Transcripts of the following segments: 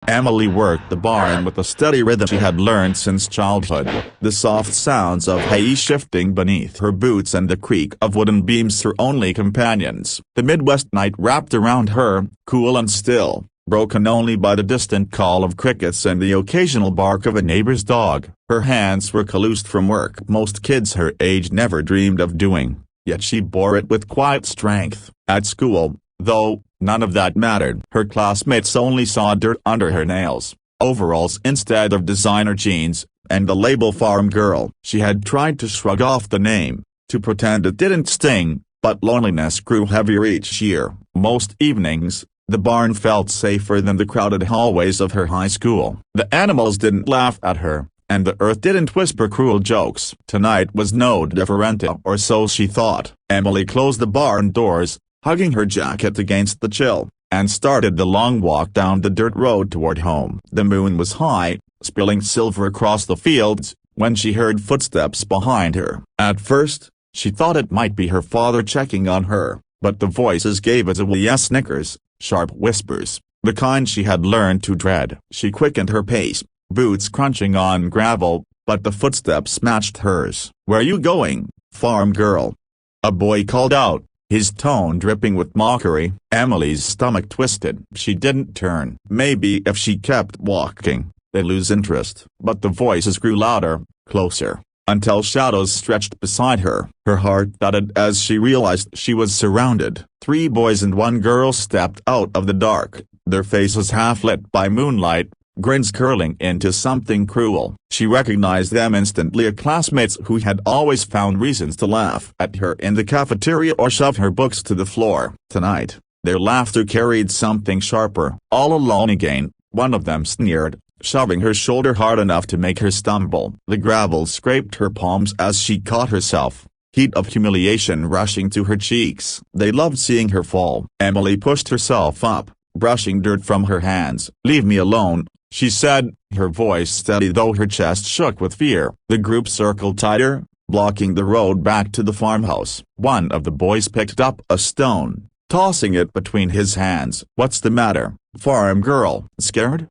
Emily worked the barn with a steady rhythm she had learned since childhood. The soft sounds of hay shifting beneath her boots and the creak of wooden beams her only companions. The Midwest night wrapped around her, cool and still, broken only by the distant call of crickets and the occasional bark of a neighbor's dog. Her hands were calloused from work most kids her age never dreamed of doing, yet she bore it with quiet strength. At school, though, none of that mattered. Her classmates only saw dirt under her nails, overalls instead of designer jeans, and the label farm girl. She had tried to shrug off the name, to pretend it didn't sting, but loneliness grew heavier each year. Most evenings, the barn felt safer than the crowded hallways of her high school. The animals didn't laugh at her, and the earth didn't whisper cruel jokes. Tonight was no different, or so she thought. Emily closed the barn doors, hugging her jacket against the chill, and started the long walk down the dirt road toward home. The moon was high, spilling silver across the fields, when she heard footsteps behind her. At first, she thought it might be her father checking on her, but the voices gave as a wee snickers, sharp whispers, the kind she had learned to dread. She quickened her pace, boots crunching on gravel, but the footsteps matched hers. "Where you going, farm girl?" a boy called out, his tone dripping with mockery. Emily's stomach twisted. She didn't turn. Maybe if she kept walking, they'd lose interest. But the voices grew louder, closer, until shadows stretched beside her. Her heart thudded as she realized she was surrounded. 3 boys and 1 girl stepped out of the dark, their faces half lit by moonlight, grins curling into something cruel. She recognized them instantly, classmates who had always found reasons to laugh at her in the cafeteria or shove her books to the floor. Tonight, their laughter carried something sharper. "All alone again," one of them sneered, shoving her shoulder hard enough to make her stumble. The gravel scraped her palms as she caught herself, heat of humiliation rushing to her cheeks. They loved seeing her fall. Emily pushed herself up, brushing dirt from her hands. "Leave me alone," she said, her voice steady though her chest shook with fear. The group circled tighter, blocking the road back to the farmhouse. One of the boys picked up a stone, tossing it between his hands. "What's the matter, farm girl? Scared?"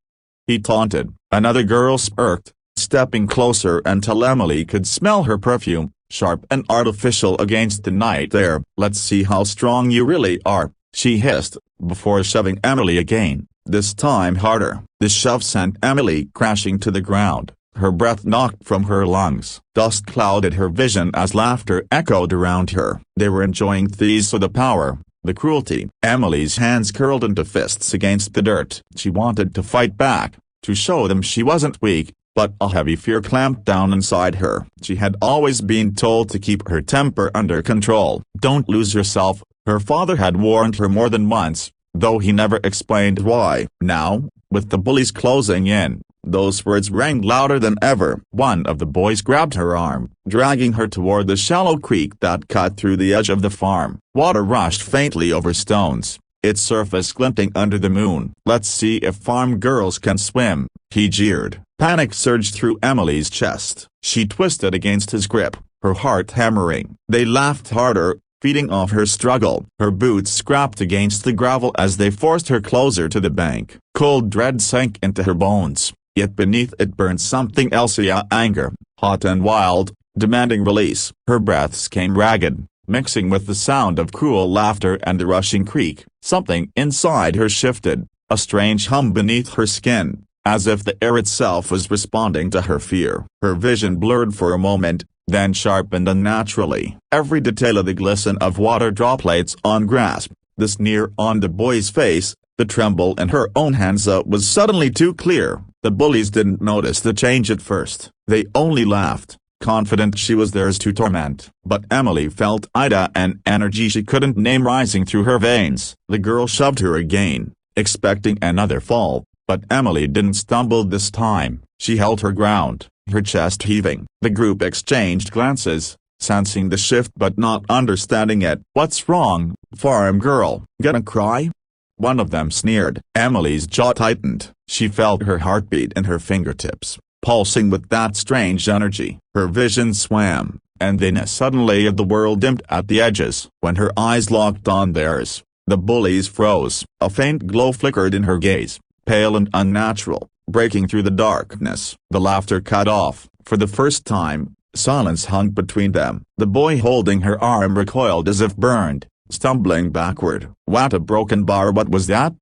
he taunted. Another girl smirked, stepping closer until Emily could smell her perfume, sharp and artificial against the night air. "Let's see how strong you really are," she hissed, before shoving Emily again, this time harder. The shove sent Emily crashing to the ground, her breath knocked from her lungs. Dust clouded her vision as laughter echoed around her. They were enjoying these for the power, the cruelty. Emily's hands curled into fists against the dirt. She wanted to fight back, to show them she wasn't weak, but a heavy fear clamped down inside her. She had always been told to keep her temper under control. "Don't lose yourself," her father had warned her more than once, though he never explained why. Now, with the bullies closing in, those words rang louder than ever. One of the boys grabbed her arm, dragging her toward the shallow creek that cut through the edge of the farm. Water rushed faintly over stones, its surface glinting under the moon. "Let's see if farm girls can swim," he jeered. Panic surged through Emily's chest. She twisted against his grip, her heart hammering. They laughed harder, feeding off her struggle. Her boots scraped against the gravel as they forced her closer to the bank. Cold dread sank into her bones, yet beneath it burned something else, anger, hot and wild, demanding release. Her breaths came ragged, mixing with the sound of cruel laughter and the rushing creek. Something inside her shifted, a strange hum beneath her skin, as if the air itself was responding to her fear. Her vision blurred for a moment, then sharpened unnaturally. Every detail of the glisten of water droplets on grass, the sneer on the boy's face, the tremble in her own hands was suddenly too clear. The bullies didn't notice the change at first. They only laughed, confident she was theirs to torment. But Emily felt ida an energy she couldn't name rising through her veins. The girl shoved her again, expecting another fall, but Emily didn't stumble this time. She held her ground, her chest heaving. The group exchanged glances, sensing the shift but not understanding it. "What's wrong, farm girl? Gonna cry?" one of them sneered. Emily's jaw tightened. She felt her heartbeat in her fingertips, pulsing with that strange energy. Her vision swam, and then suddenly the world dimmed at the edges. When her eyes locked on theirs, the bullies froze. A faint glow flickered in her gaze, pale and unnatural, breaking through the darkness. The laughter cut off. For the first time, silence hung between them. The boy holding her arm recoiled as if burned, stumbling backward. "What a broken bar, what was that?"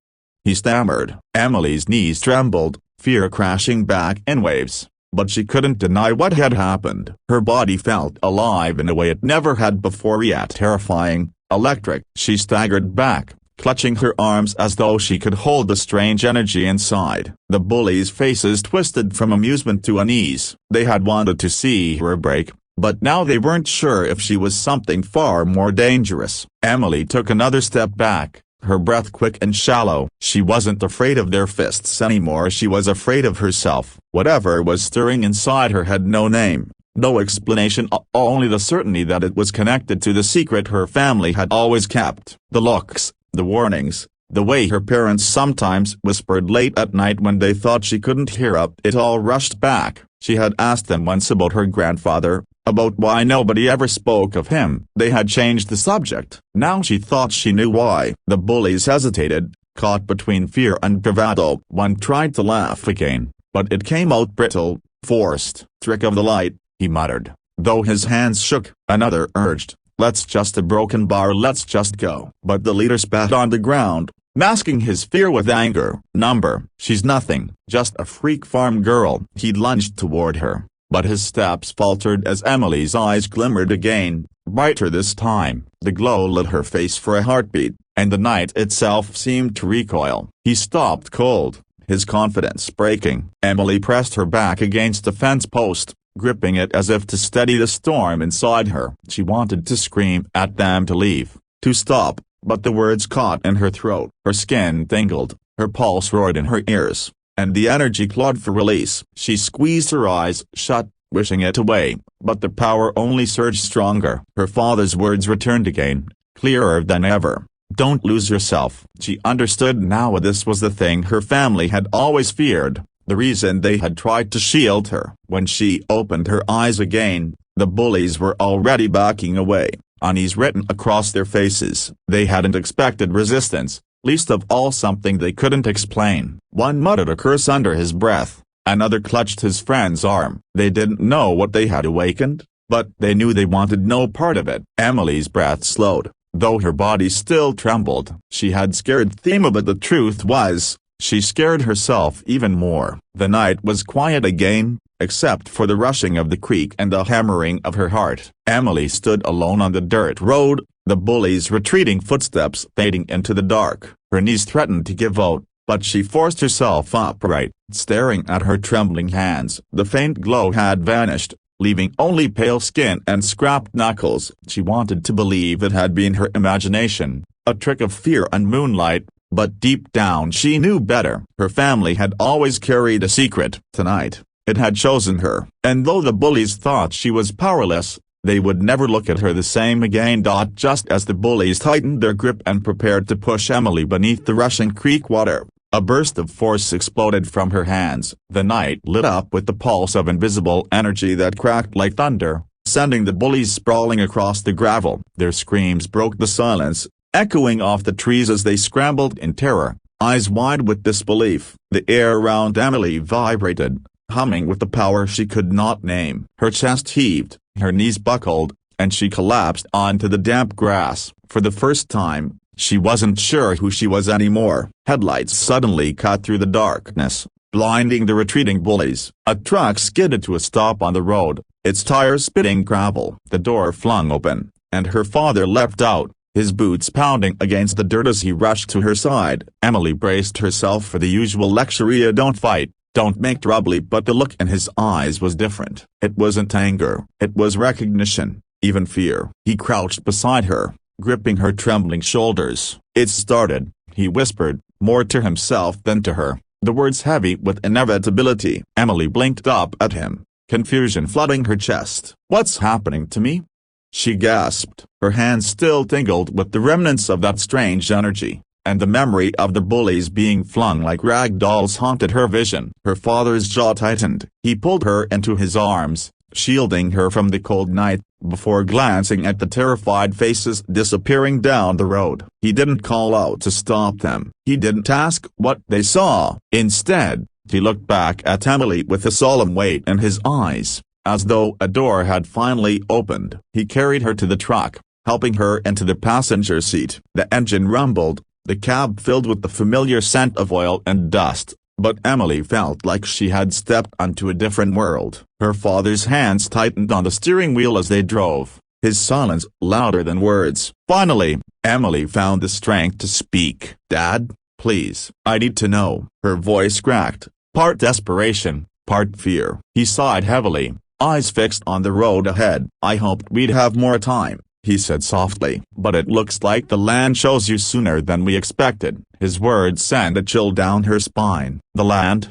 he stammered. Emily's knees trembled, fear crashing back in waves, but she couldn't deny what had happened. Her body felt alive in a way it never had before, yet terrifying, electric. She staggered back, clutching her arms as though she could hold the strange energy inside. The bullies' faces twisted from amusement to unease. They had wanted to see her break, but now they weren't sure if she was something far more dangerous. Emily took another step back, her breath quick and shallow. She wasn't afraid of their fists anymore, she was afraid of herself. Whatever was stirring inside her had no name, no explanation, only the certainty that it was connected to the secret her family had always kept. The looks, the warnings, the way her parents sometimes whispered late at night when they thought she couldn't hear up, it all rushed back. She had asked them once about her grandfather, about why nobody ever spoke of him. They had changed the subject. Now she thought she knew why. The bullies hesitated, caught between fear and bravado. One tried to laugh again, but it came out brittle, forced. "Trick of the light," he muttered, though his hands shook. Another urged, "Let's just a broken bar, let's just go." But the leader spat on the ground, masking his fear with anger. "Number, she's nothing, just a freak farm girl." He lunged toward her, but his steps faltered as Emily's eyes glimmered again, brighter this time. The glow lit her face for a heartbeat, and the night itself seemed to recoil. He stopped cold, his confidence breaking. Emily pressed her back against a fence post, gripping it as if to steady the storm inside her. She wanted to scream at them to leave, to stop, but the words caught in her throat. Her skin tingled, her pulse roared in her ears, and the energy clawed for release. She squeezed her eyes shut, wishing it away, but the power only surged stronger. Her father's words returned again, clearer than ever. "Don't lose yourself." She understood now this was the thing her family had always feared, the reason they had tried to shield her. When she opened her eyes again, the bullies were already backing away, unease written across their faces. They hadn't expected resistance, least of all something they couldn't explain. One muttered a curse under his breath, another clutched his friend's arm. They didn't know what they had awakened, but they knew they wanted no part of it. Emily's breath slowed, though her body still trembled. She had scared Thema, but the truth was, she scared herself even more. The night was quiet again, except for the rushing of the creek and the hammering of her heart. Emily stood alone on the dirt road, the bullies' retreating footsteps fading into the dark. Her knees threatened to give out, but she forced herself upright, staring at her trembling hands. The faint glow had vanished, leaving only pale skin and scrapped knuckles. She wanted to believe it had been her imagination, a trick of fear and moonlight, but deep down she knew better. Her family had always carried a secret. Tonight, it had chosen her. And though the bullies thought she was powerless, they would never look at her the same again. Just as the bullies tightened their grip and prepared to push Emily beneath the rushing creek water, a burst of force exploded from her hands. The night lit up with the pulse of invisible energy that cracked like thunder, sending the bullies sprawling across the gravel. Their screams broke the silence, echoing off the trees as they scrambled in terror, eyes wide with disbelief. The air around Emily vibrated, humming with the power she could not name. Her chest heaved, her knees buckled, and she collapsed onto the damp grass. For the first time, she wasn't sure who she was anymore. Headlights suddenly cut through the darkness, blinding the retreating bullies. A truck skidded to a stop on the road, its tires spitting gravel. The door flung open, and her father leapt out, his boots pounding against the dirt as he rushed to her side. Emily braced herself for the usual lecture: "Don't fight, don't make trouble," but the look in his eyes was different. It wasn't anger, it was recognition, even fear. He crouched beside her, gripping her trembling shoulders. "It started," he whispered, more to himself than to her, the words heavy with inevitability. Emily blinked up at him, confusion flooding her chest. "What's happening to me?" she gasped. Her hands still tingled with the remnants of that strange energy, and the memory of the bullies being flung like rag dolls haunted her vision. Her father's jaw tightened. He pulled her into his arms, shielding her from the cold night, before glancing at the terrified faces disappearing down the road. He didn't call out to stop them. He didn't ask what they saw. Instead, he looked back at Emily with a solemn weight in his eyes, as though a door had finally opened. He carried her to the truck, helping her into the passenger seat. The engine rumbled, the cab filled with the familiar scent of oil and dust, but Emily felt like she had stepped onto a different world. Her father's hands tightened on the steering wheel as they drove, his silence louder than words. Finally, Emily found the strength to speak. "Dad, please, I need to know." Her voice cracked, part desperation, part fear. He sighed heavily, eyes fixed on the road ahead. "I hoped we'd have more time," he said softly. "But it looks like the land shows you sooner than we expected." His words sent a chill down her spine. "The land?"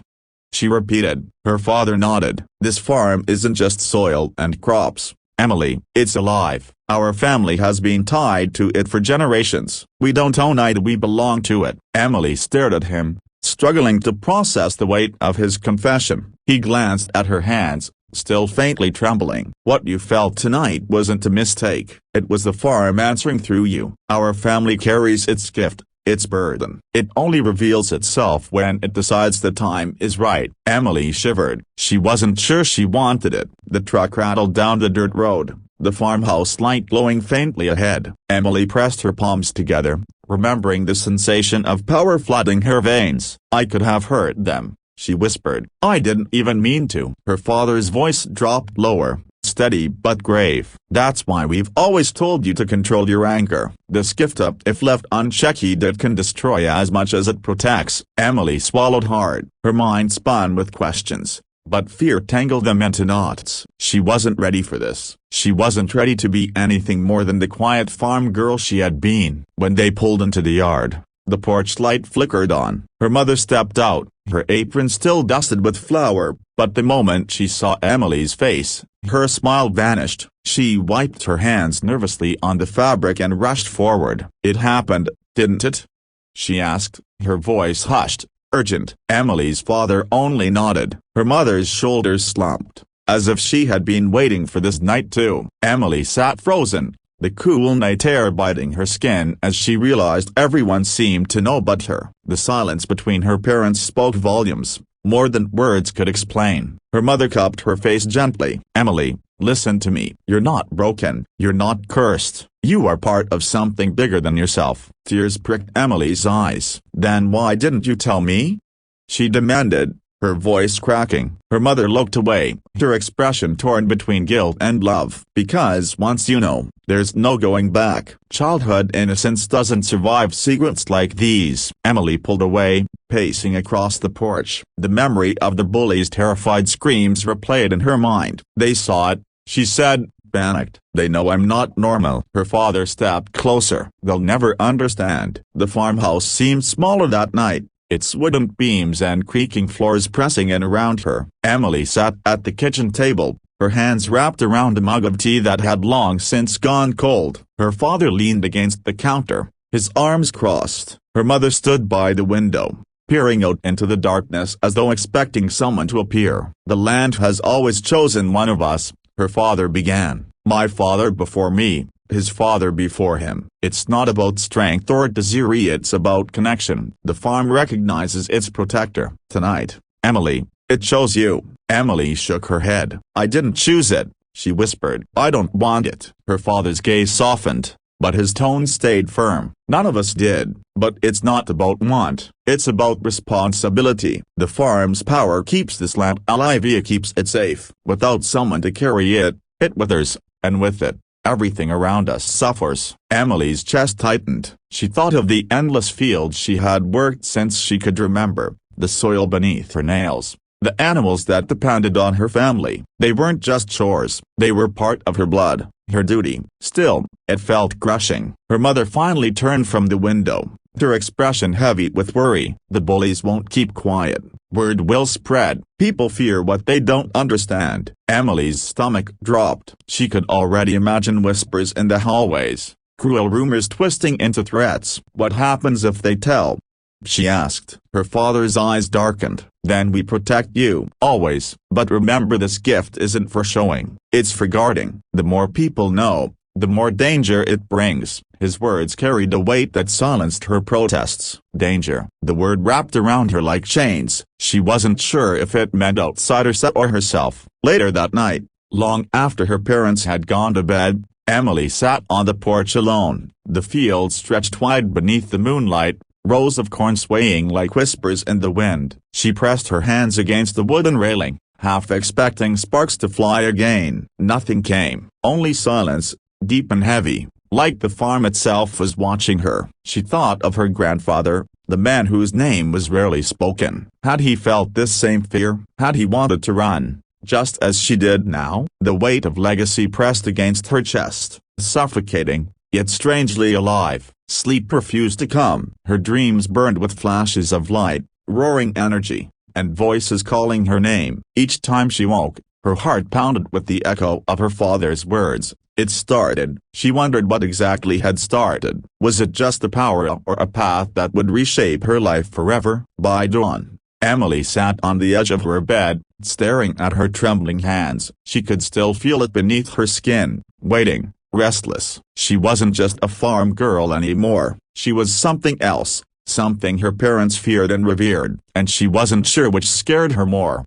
she repeated. Her father nodded. "This farm isn't just soil and crops, Emily, it's alive. Our family has been tied to it for generations. We don't own it, we belong to it." Emily stared at him, struggling to process the weight of his confession. He glanced at her hands, still faintly trembling. "What you felt tonight wasn't a mistake. It was the farm answering through you. Our family carries its gift, its burden. It only reveals itself when it decides the time is right." Emily shivered. She wasn't sure she wanted it. The truck rattled down the dirt road, the farmhouse light glowing faintly ahead. Emily pressed her palms together, remembering the sensation of power flooding her veins. "I could have hurt them," she whispered. "I didn't even mean to." Her father's voice dropped lower, steady but grave. "That's why we've always told you to control your anger. This gift, if left unchecked, it can destroy as much as it protects." Emily swallowed hard. Her mind spun with questions, but fear tangled them into knots. She wasn't ready for this. She wasn't ready to be anything more than the quiet farm girl she had been. When they pulled into the yard, the porch light flickered on. Her mother stepped out, her apron still dusted with flour, but the moment she saw Emily's face, her smile vanished. She wiped her hands nervously on the fabric and rushed forward. "It happened, didn't it?" she asked, her voice hushed, urgent. Emily's father only nodded. Her mother's shoulders slumped, as if she had been waiting for this night too. Emily sat frozen, the cool night air biting her skin as she realized everyone seemed to know but her. The silence between her parents spoke volumes, more than words could explain. Her mother cupped her face gently. "Emily, listen to me. You're not broken. You're not cursed. You are part of something bigger than yourself." Tears pricked Emily's eyes. "Then why didn't you tell me?" she demanded, her voice cracking. Her mother looked away, her expression torn between guilt and love. "Because once you know, there's no going back. Childhood innocence doesn't survive secrets like these." Emily pulled away, pacing across the porch. The memory of the bullies' terrified screams replayed in her mind. "They saw it," she said, panicked. "They know I'm not normal." Her father stepped closer. "They'll never understand." The farmhouse seemed smaller that night, its wooden beams and creaking floors pressing in around her. Emily sat at the kitchen table, her hands wrapped around a mug of tea that had long since gone cold. Her father leaned against the counter, his arms crossed. Her mother stood by the window, peering out into the darkness as though expecting someone to appear. "The land has always chosen one of us," her father began. "My father before me, his father before him. It's not about strength or desire, it's about connection. The farm recognizes its protector. Tonight, Emily, it chose you." Emily shook her head. "I didn't choose it," she whispered. "I don't want it." Her father's gaze softened, but his tone stayed firm. "None of us did, but it's not about want, it's about responsibility. The farm's power keeps this land alive, it keeps it safe. Without someone to carry it, it withers, and with it, everything around us suffers." Emily's chest tightened. She thought of the endless fields she had worked since she could remember, the soil beneath her nails, the animals that depended on her family. They weren't just chores, they were part of her blood, her duty. Still, it felt crushing. Her mother finally turned from the window, her expression heavy with worry. "The bullies won't keep quiet. Word will spread. People fear what they don't understand." Emily's stomach dropped. She could already imagine whispers in the hallways, cruel rumors twisting into threats. What happens if they tell? she asked. Her father's eyes darkened. "Then we protect you. Always. But remember, this gift isn't for showing. It's for guarding. The more people know, the more danger it brings." His words carried a weight that silenced her protests. Danger. The word wrapped around her like chains. She wasn't sure if it meant outsiders or herself. Later that night, long after her parents had gone to bed, Emily sat on the porch alone. The field stretched wide beneath the moonlight, rows of corn swaying like whispers in the wind. She pressed her hands against the wooden railing, half expecting sparks to fly again. Nothing came. Only silence, deep and heavy, like the farm itself was watching her. She thought of her grandfather, the man whose name was rarely spoken. Had he felt this same fear? Had he wanted to run, just as she did now? The weight of legacy pressed against her chest, suffocating, yet strangely alive. Sleep refused to come. Her dreams burned with flashes of light, roaring energy, and voices calling her name. Each time she woke, her heart pounded with the echo of her father's words. It started. She wondered what exactly had started. Was it just a power or a path that would reshape her life forever? By dawn, Emily sat on the edge of her bed, staring at her trembling hands. She could still feel it beneath her skin, waiting, restless. She wasn't just a farm girl anymore. She was something else, something her parents feared and revered. And she wasn't sure which scared her more.